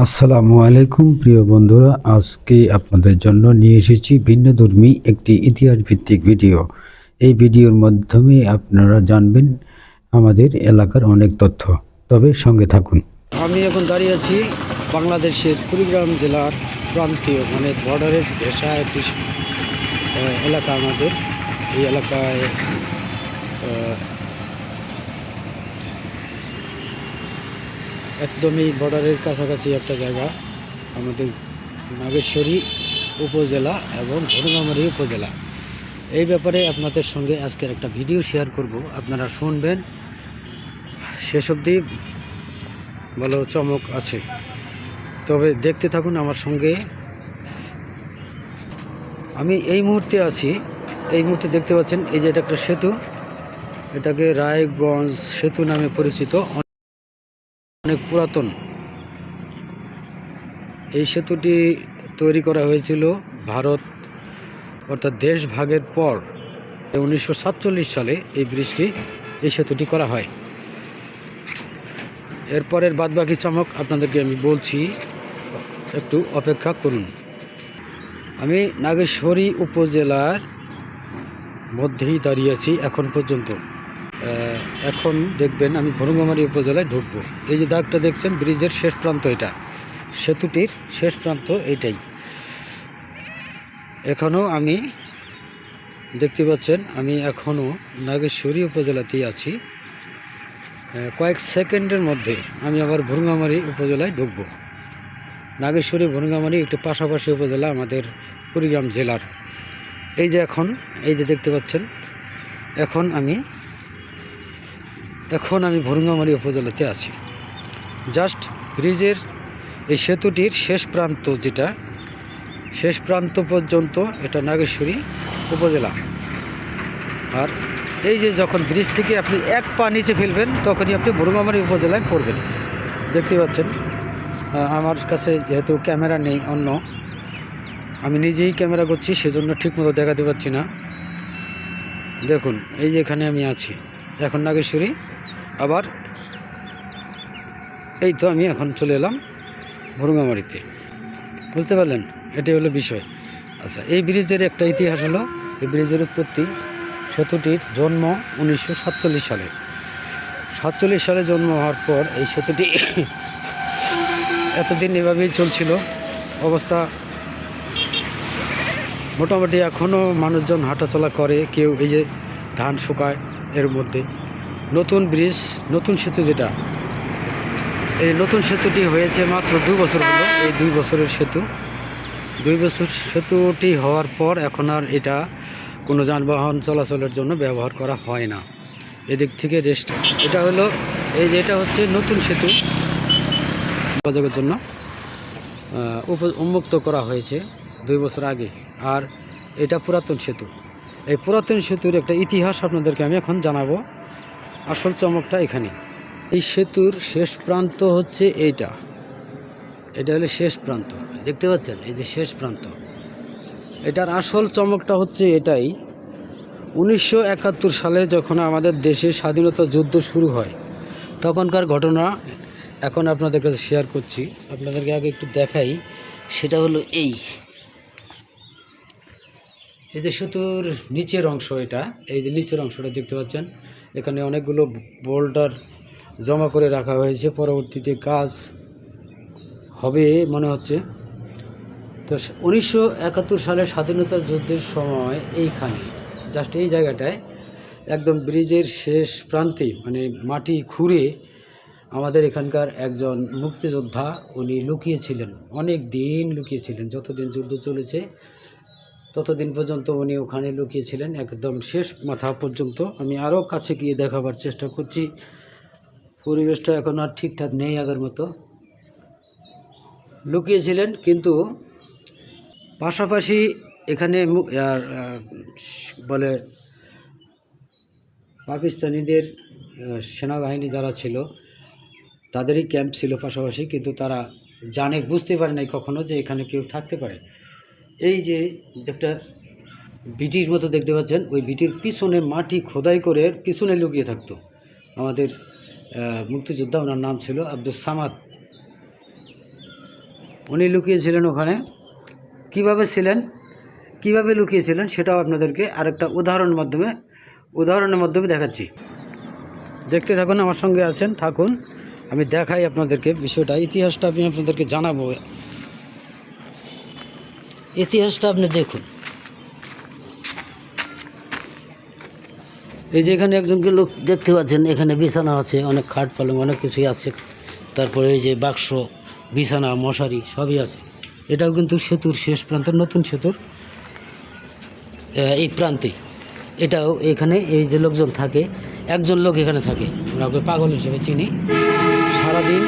আসসালামু আলাইকুম প্রিয় বন্ধুরা, আজকে আপনাদের জন্য নিয়ে এসেছি ভিন্নধর্মী একটি ইতিহাস ভিত্তিক ভিডিও। এই ভিডিওর মাধ্যমে আপনারা জানবেন আমাদের এলাকার অনেক তথ্য, তবে সঙ্গে থাকুন। আমি এখন দাঁড়িয়ে আছি বাংলাদেশের কুড়িগ্রাম জেলার প্রান্তীয় মানে বর্ডারের ঘেঁষা একটি এলাকা। আমাদের এই এলাকায় একদমই বর্ডারের কাছাকাছি একটা জায়গা আমাদের নাগেশ্বরী উপজেলা এবং ভুরুঙ্গামারী উপজেলা। এই ব্যাপারে আপনাদের সঙ্গে আজকের একটা ভিডিও শেয়ার করব, আপনারা শুনবেন, শেষ অবধি ভালো চমক আছে, তবে দেখতে থাকুন আমার সঙ্গে। আমি এই মুহূর্তে আছি, এই মুহূর্তে দেখতে পাচ্ছেন এই যে এটা একটা সেতু, এটাকে রায়গঞ্জ সেতু নামে পরিচিত, অনেক পুরাতন। এই সেতুটি তৈরি করা হয়েছিল ভারত অর্থাৎ দেশ ভাগের পর 1947 সালে এই সেতুটি করা হয়। এরপরের বাদবাকি চমক আপনাদেরকে আমি বলছি, একটু অপেক্ষা করুন। আমি নাগেশ্বরী উপজেলার মধ্যেই দাঁড়িয়ে আছি এখন পর্যন্ত। এখন দেখবেন আমি ভুরুঙ্গামারী উপজেলায় ঢুকবো। এই যে দাগটা দেখছেন, ব্রিজের শেষ প্রান্ত, এটা সেতুটির শেষ প্রান্ত এইটাই। এখনও আমি দেখতে পাচ্ছেন আমি এখনও নাগেশ্বরী উপজেলাতেই আছি। কয়েক সেকেন্ডের মধ্যে আমি আবার ভুরুঙ্গামারী উপজেলায় ঢুকবো। নাগেশ্বরী ভুরুঙ্গামারী একটি পাশাপাশি উপজেলা আমাদের কুড়িগ্রাম জেলার। এই যে এখন এই যে দেখতে পাচ্ছেন, এখন আমি ভুরুঙ্গামারী উপজেলাতে আছি। জাস্ট ব্রিজের এই সেতুটির শেষ প্রান্ত, যেটা শেষ প্রান্ত পর্যন্ত এটা নাগেশ্বরী উপজেলা। আর এই যে যখন ব্রিজ থেকে আপনি এক পা নিচে ফেলবেন তখনই আপনি ভুরুঙ্গামারী উপজেলায় পড়বেন। দেখতে পাচ্ছেন আমার কাছে যেহেতু ক্যামেরা নেই, অন্য আমি নিজেই ক্যামেরা করছি, সেজন্য ঠিকমতো দেখাতে পারছি না। দেখুন এই যে এখানে আমি আছি এখন নাগেশ্বরী, আবার এই তো আমি এখন চলে এলাম ভুরুঙ্গামারীতে। বুঝতে পারলেন, এটাই হলো বিষয়। আচ্ছা, এই ব্রিজের একটা ইতিহাস হলো, এই ব্রিজের উৎপত্তি, সেতুটির জন্ম 1947 সালে। 47 সালে জন্ম হওয়ার পর এই সেতুটি এতদিন এভাবেই চলছিল। অবস্থা মোটামুটি এখনও মানুষজন হাঁটাচলা করে, কেউ এই যে ধান শুকায়। এর মধ্যে নতুন ব্রিজ, নতুন সেতু, যেটা এই নতুন সেতুটি হয়েছে মাত্র 2 বছর হলো। এই 2 বছরের সেতু, 2 বছর সেতুটি হওয়ার পর এখন আর এটা কোনো যানবাহন চলাচলের জন্য ব্যবহার করা হয় না। এদিক থেকে রেস্ট, এটা হলো এই যে এটা হচ্ছে নতুন সেতু, যোগাযোগের জন্য উন্মুক্ত করা হয়েছে 2 বছর আগে। আর এটা পুরাতন সেতু। এই পুরাতন সেতুর একটা ইতিহাস আপনাদেরকে আমি এখন জানাবো। আসল চমকটা এখানে। এই সেতুর শেষ প্রান্ত হচ্ছে এটা হলো শেষ প্রান্ত, দেখতে পাচ্ছেন এই যে শেষ প্রান্ত। এটার আসল চমকটা হচ্ছে এটাই, 1971 সালে যখন আমাদের দেশে স্বাধীনতা যুদ্ধ শুরু হয় তখনকার ঘটনা এখন আপনাদের কাছে শেয়ার করছি। আপনাদেরকে আগে একটু দেখাই, সেটা হলো এই যে সেতুর নিচের অংশ, এটা এই যে নিচের অংশটা দেখতে পাচ্ছেন, এখানে অনেকগুলো বোল্ডার জমা করে রাখা হয়েছে, পরবর্তীতে কাজ হবে মনে হচ্ছে। তো 1971 সালে স্বাধীনতা যুদ্ধের সময় এইখানে জাস্ট এই জায়গাটায় একদম ব্রিজের শেষ প্রান্তে মানে মাটি খুঁড়ে আমাদের এখানকার একজন মুক্তিযোদ্ধা, উনি লুকিয়েছিলেন, অনেক দিন লুকিয়েছিলেন, যতদিন যুদ্ধ চলেছে ততদিন পর্যন্ত উনি ওখানে লুকিয়েছিলেন, একদম শেষ মাথা পর্যন্ত। আমি আরও কাছে গিয়ে দেখাবার চেষ্টা করছি। পরিবেশটা এখন আর ঠিকঠাক নেই আগের মতো। লুকিয়েছিলেন, কিন্তু পাশাপাশি এখানে বলে পাকিস্তানিদের সেনাবাহিনী যারা ছিল তাদেরই ক্যাম্প ছিল পাশাপাশি, কিন্তু তারা বুঝতে পারে নাই কখনো যে এখানে কেউ থাকতে পারে। এই যে একটা বিটির মতো দেখতে পাচ্ছেন, ওই বিটির পিছনে মাটি খোদাই করে পিছনে লুকিয়ে থাকতো আমাদের মুক্তিযোদ্ধা, ওনার নাম ছিল আব্দুল সামাদ। উনি লুকিয়েছিলেন ওখানে। কিভাবে ছিলেন, কিভাবে লুকিয়েছিলেন সেটাও আপনাদেরকে আরেকটা উদাহরণের মাধ্যমে দেখাচ্ছি। দেখতে থাকুন, আমার সঙ্গে আছেন, থাকুন, আমি দেখাই আপনাদেরকে বিষয়টা। ইতিহাসটা আমি আপনাদেরকে জানাবো, ইতিহাসটা আপনি দেখুন। এই যে এখানে একজনকে লোক দেখতে পাচ্ছেন, এখানে বিছানা আছে, অনেক খাট পালং অনেক কিছুই আছে। তারপরে এই যে বাক্স, বিছানা, মশারি সবই আছে। এটাও কিন্তু সেতুর শেষ প্রান্তের, নতুন সেতুর এই প্রান্তে। এটাও এখানে এই যে লোকজন থাকে, একজন লোক এখানে থাকে, আমরা ওকে পাগল হিসেবে চিনি। সারাদিন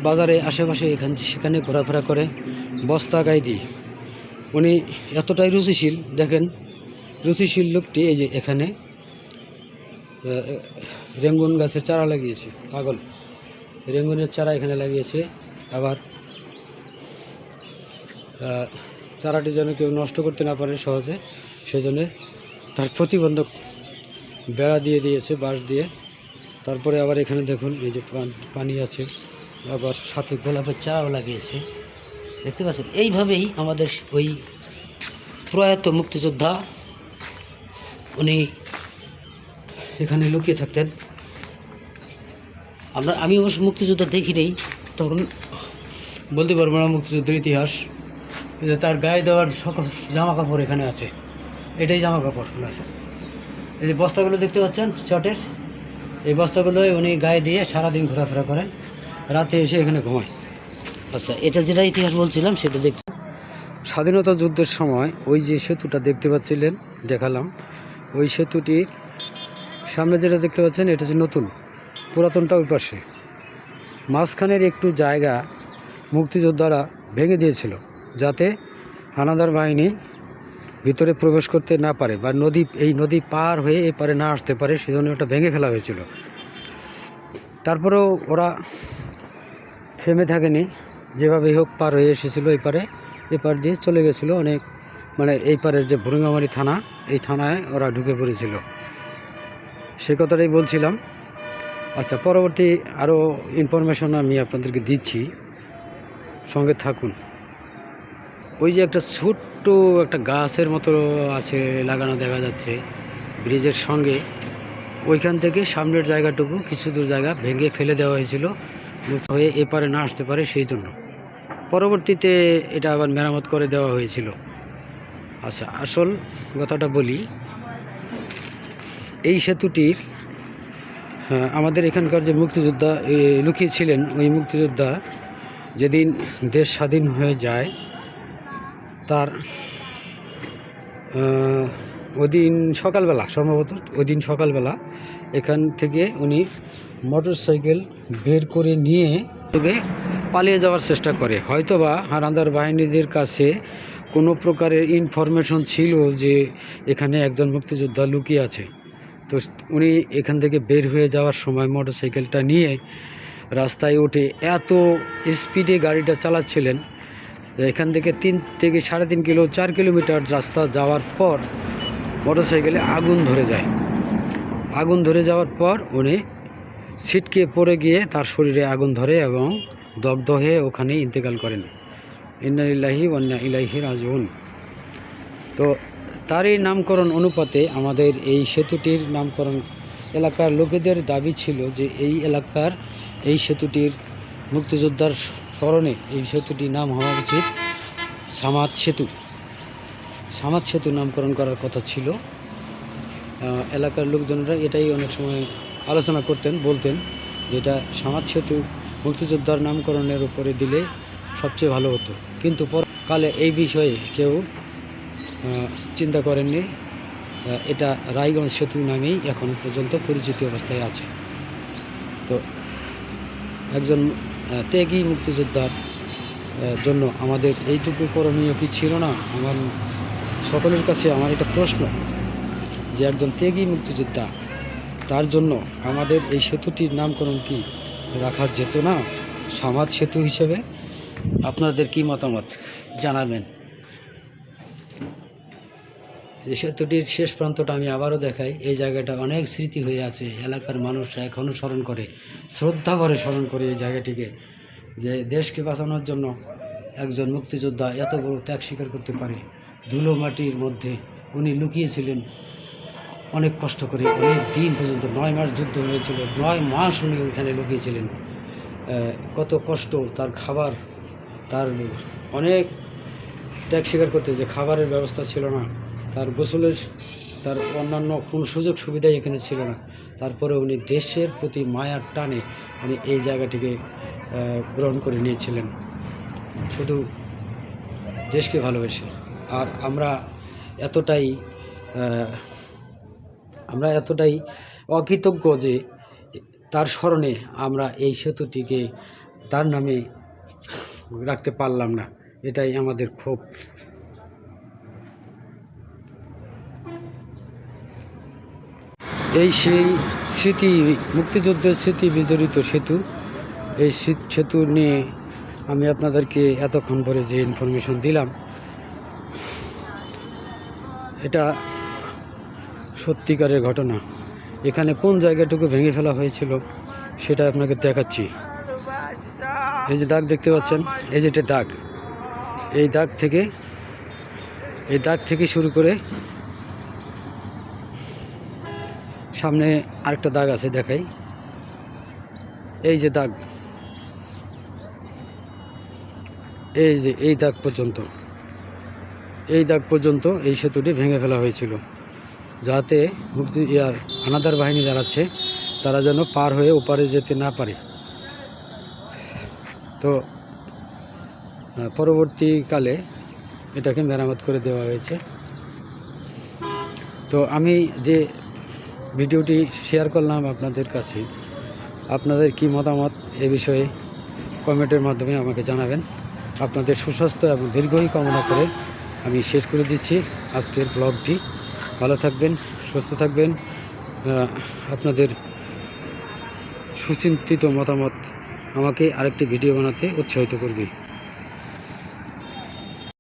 বাজারে আশেপাশে এখানে সেখানে ঘোরাফেরা করে, বস্তা গায়ে দিয়ে। উনি এতটাই রুচিশীল, দেখেন রুচিশীল লোকটি এই যে এখানে রেঙ্গুন গাছের চারা লাগিয়েছে, পাগল রেঙ্গুনের চারা এখানে লাগিয়েছে। আবার চারাটি যেন কেউ নষ্ট করতে না পারে সহজে, সেজন্য তার প্রতিবন্ধক বেড়া দিয়ে দিয়েছে বাঁশ দিয়ে। তারপরে আবার এখানে দেখুন এই যে পানি আছে, আবার সাথে গোলাপের চারাও লাগিয়েছে, দেখতে পাচ্ছেন। এইভাবেই আমাদের ওই প্রয়াত মুক্তিযোদ্ধা উনি এখানে লুকিয়ে থাকতেন। আমি অবশ্য মুক্তিযোদ্ধা দেখি নেই, তখন বলতে পারবো না মুক্তিযুদ্ধের ইতিহাস। যে তার গায়ে দেওয়ার সকল জামা কাপড় এখানে আছে, এটাই জামা কাপড় নয়। এই যে বস্তাগুলো দেখতে পাচ্ছেন চটের, এই বস্তাগুলোই উনি গায়ে দিয়ে সারাদিন ঘোরাফেরা করেন, রাতে এসে এখানে ঘুমায়। আচ্ছা, এটা যেটা ইতিহাস বলছিলাম সেটা দেখ। স্বাধীনতা যুদ্ধের সময় ওই যে সেতুটা দেখতে পাচ্ছিলেন, দেখালাম, ওই সেতুটির সামনে যেটা দেখতে পাচ্ছেন এটা হচ্ছে নতুন, পুরাতনটা ওই পাশে। মাঝখানের একটু জায়গা মুক্তিযোদ্ধারা ভেঙে দিয়েছিল, যাতে হানাদার বাহিনী ভিতরে প্রবেশ করতে না পারে বা এই নদী পার হয়ে এপারে না আসতে পারে, সেজন্য ওটা ভেঙে ফেলা হয়েছিল। তারপরেও ওরা থেমে থাকেনি, যেভাবেই হোক পার হয়ে এসেছিলো এপার দিয়ে চলে গেছিলো। অনেক এই পারের যে ভুরুঙ্গামারি থানা, এই থানায় ওরা ঢুকে পড়েছিল, সে কথাটাই বলছিলাম। আচ্ছা, পরবর্তী আরও ইনফরমেশন আমি আপনাদেরকে দিচ্ছি, সঙ্গে থাকুন। ওই যে একটা ছোট্ট একটা গাছের মতো আছে লাগানো, দেখা যাচ্ছে ব্রিজের সঙ্গে। ওইখান থেকে সামনের জায়গাটুকু কিছু দূর জায়গা ভেঙে ফেলে দেওয়া হয়েছিল, হয়ে এপারে না আসতে পারে সেই জন্য। পরবর্তীতে এটা আবার মেরামত করে দেওয়া হয়েছিল। আচ্ছা, আসল কথাটা বলি, এই সেতুটির আমাদের এখানকার যে মুক্তিযোদ্ধা লুকিয়েছিলেন, ওই মুক্তিযোদ্ধা যেদিন দেশ স্বাধীন হয়ে যায়, তার ওদিন সকালবেলা, সম্ভবত ওইদিন সকালবেলা এখান থেকে উনি মোটরসাইকেল বের করে নিয়ে পালিয়ে যাওয়ার চেষ্টা করে। হয়তোবা হানাদার বাহিনীদের কাছে কোনো প্রকারের ইনফরমেশন ছিল যে এখানে একজন মুক্তিযোদ্ধা লুকিয়ে আছে। তো উনি এখান থেকে বের হয়ে যাওয়ার সময় মোটরসাইকেলটা নিয়ে রাস্তায় উঠে এত স্পিডে গাড়িটা চালাচ্ছিলেন, এখান থেকে 3 থেকে 3.5 কিলো 4 কিলোমিটার রাস্তা যাওয়ার পর মোটরসাইকেলে আগুন ধরে যায়। আগুন ধরে যাওয়ার পর উনি ছিটকে পড়ে গিয়ে তার শরীরে আগুন ধরে এবং দগ্ধ হয়ে ওখানেই ইন্তেকাল করেন। ইন্না লিল্লাহি ওয়া ইন্না ইলাইহি রাজিউন। তো তারই নামকরণ অনুপাতে আমাদের এই সেতুটির নামকরণ, এলাকার লোকেদের দাবি ছিল যে এই এলাকার এই সেতুটির মুক্তিযোদ্ধার স্মরণে এই সেতুটির নাম হওয়া উচিত সামাদ সেতু। সামাদ সেতু নামকরণ করার কথা ছিল। এলাকার লোকজনরা এটাই অনেক সময় আলোচনা করতেন, বলতেন যে এটা সামাদ সেতু মুক্তিযোদ্ধার নামকরণের উপরে দিলে সবচেয়ে ভালো হতো। কিন্তু পরকালে এই বিষয়ে কেউ চিন্তা করেননি। এটা রায়গঞ্জ সেতু নামেই এখন পর্যন্ত পরিচিত অবস্থায় আছে। তো একজন ত্যাগী মুক্তিযোদ্ধার জন্য আমাদের এইটুকু করণীয় কি ছিল না? আমার সকলের কাছে আমার একটা প্রশ্ন, যে একজন ত্যাগী মুক্তিযোদ্ধা, তার জন্য আমাদের এই সেতুটির নামকরণ কি রাখা যেত না সামাদ সেতু হিসেবে? আপনাদের কি মতামত জানাবেন। এই সেতুটির শেষ প্রান্তটা আমি আবারও দেখাই। এই জায়গাটা অনেক স্মৃতি হয়ে আছে, এলাকার মানুষরা এখনও স্মরণ করে, শ্রদ্ধা করে স্মরণ করে এই জায়গাটিকে, যে দেশকে বাঁচানোর জন্য একজন মুক্তিযোদ্ধা এত বড় ত্যাগ স্বীকার করতে পারে? ধুলো মাটির মধ্যে উনি লুকিয়েছিলেন অনেক কষ্ট করে, অনেক দিন পর্যন্ত 9 মাস যুদ্ধ হয়েছিল, 9 মাস উনি ওইখানে লুকিয়েছিলেন। কত কষ্ট, তার খাবার, তার অনেক ত্যাগ স্বীকার করতে, যে খাবারের ব্যবস্থা ছিল না, তার গোসলের, তার অন্যান্য কোনো সুযোগ সুবিধাই এখানে ছিল না। তারপরে উনি দেশের প্রতি মায়ার টানে উনি এই জায়গাটিকে গ্রহণ করে নিয়েছিলেন, শুধু দেশকে ভালোবেসে। আর আমরা এতটাই অকৃতজ্ঞ যে তার স্মরণে আমরা এই সেতুটিকে তার নামে রাখতে পারলাম না, এটাই আমাদের ক্ষোভ। এই সেই স্মৃতি, মুক্তিযুদ্ধের স্মৃতি বিজড়িত সেতু। এই সেতু নিয়ে আমি আপনাদেরকে এতক্ষণ পরে যে ইনফরমেশন দিলাম, এটা সত্যিকারের ঘটনা। এখানে কোন জায়গাটুকু ভেঙে ফেলা হয়েছিল সেটা আপনাকে দেখাচ্ছি। এই যে দাগ দেখতে পাচ্ছেন, এই যে এটা দাগ, এই দাগ থেকে শুরু করে সামনে আরেকটা দাগ আছে, দেখাই। এই যে দাগ, এই যে এই দাগ পর্যন্ত এই সেতুটি ভেঙে ফেলা হয়েছিল, যাতে হানাদার বাহিনী জানাচ্ছে তারা যেন পার হয়ে ওপারে যেতে না পারে। তো পরবর্তীকালে এটাকে মেরামত করে দেওয়া হয়েছে। তো আমি যে ভিডিওটি শেয়ার করলাম আপনাদের কাছে, আপনাদের কি মতামত এ বিষয়ে কমেন্টের মাধ্যমে আমাকে জানাবেন। আপনাদের সুস্বাস্থ্য এবং দীর্ঘায়ু কামনা করে আমি শেষ করে দিচ্ছি আজকের ব্লগটি। ভালো থাকবেন, সুস্থ থাকবেন। আপনাদের সুচিন্তিত মতামত আমাকে আরেকটি ভিডিও বানাতে উৎসাহিত করবে।